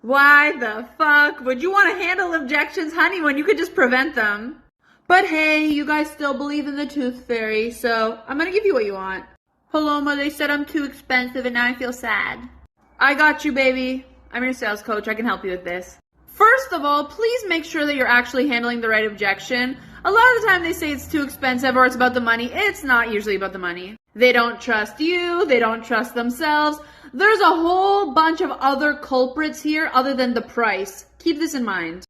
Why the fuck would you want to handle objections, honey, when you could just prevent them? But hey, you guys still believe in the tooth fairy, so I'm gonna give you what you want. Paloma, they said I'm too expensive and now I feel sad. I got you, baby. I'm your sales coach. I can help you with this. First of all, please make sure that you're actually handling the right objection. A lot of the time they say it's too expensive or it's about the money. It's not usually about the money. They don't trust you. They don't trust themselves. There's a whole bunch of other culprits here other than the price. Keep this in mind.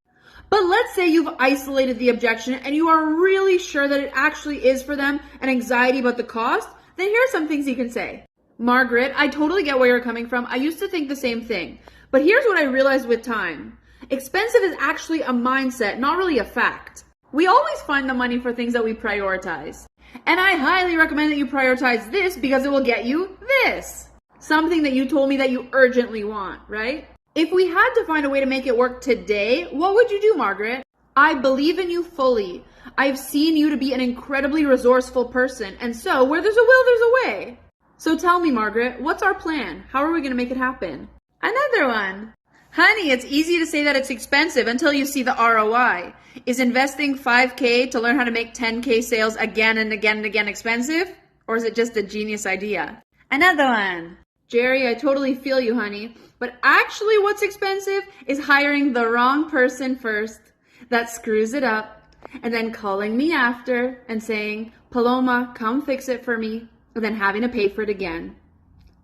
But let's say you've isolated the objection and you are really sure that it actually is for them an anxiety about the cost. Then here are some things you can say. Margaret, I totally get where you're coming from. I used to think the same thing. But here's what I realized with time. Expensive is actually a mindset, not really a fact. We always find the money for things that we prioritize. And I highly recommend that you prioritize this because it will get you this. Something that you told me that you urgently want, right? If we had to find a way to make it work today, what would you do, Margaret? I believe in you fully. I've seen you to be an incredibly resourceful person. And so, where there's a will, there's a way. So tell me, Margaret, what's our plan? How are we going to make it happen? Another one. Honey, it's easy to say that it's expensive until you see the ROI. Is investing $5K to learn how to make $10K sales again and again and again expensive? Or is it just a genius idea? Another one. Jerry, I totally feel you, honey. But actually what's expensive is hiring the wrong person first. That screws it up. And then calling me after and saying, Paloma, come fix it for me. And then having to pay for it again.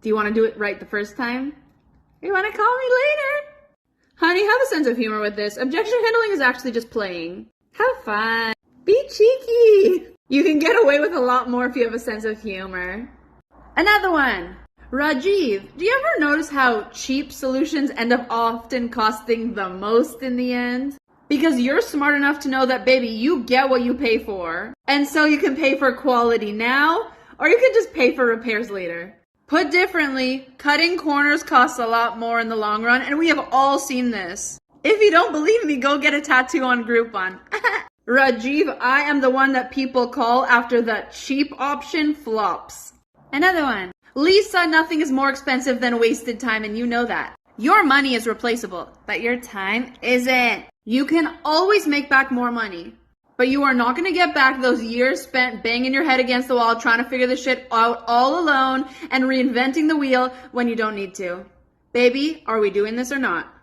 Do you want to do it right the first time? You want to call me later? Honey, have a sense of humor with this. Objection handling is actually just playing. Have fun. Be cheeky. You can get away with a lot more if you have a sense of humor. Another one. Rajiv, do you ever notice how cheap solutions end up often costing the most in the end? Because you're smart enough to know that, baby, you get what you pay for. And so you can pay for quality now, or you can just pay for repairs later. Put differently, cutting corners costs a lot more in the long run, and we have all seen this. If you don't believe me, go get a tattoo on Groupon. Rajiv, I am the one that people call after the cheap option flops. Another one. Lisa, nothing is more expensive than wasted time, and you know that. Your money is replaceable, but your time isn't. You can always make back more money. But you are not going to get back those years spent banging your head against the wall trying to figure this shit out all alone and reinventing the wheel when you don't need to. Baby, are we doing this or not?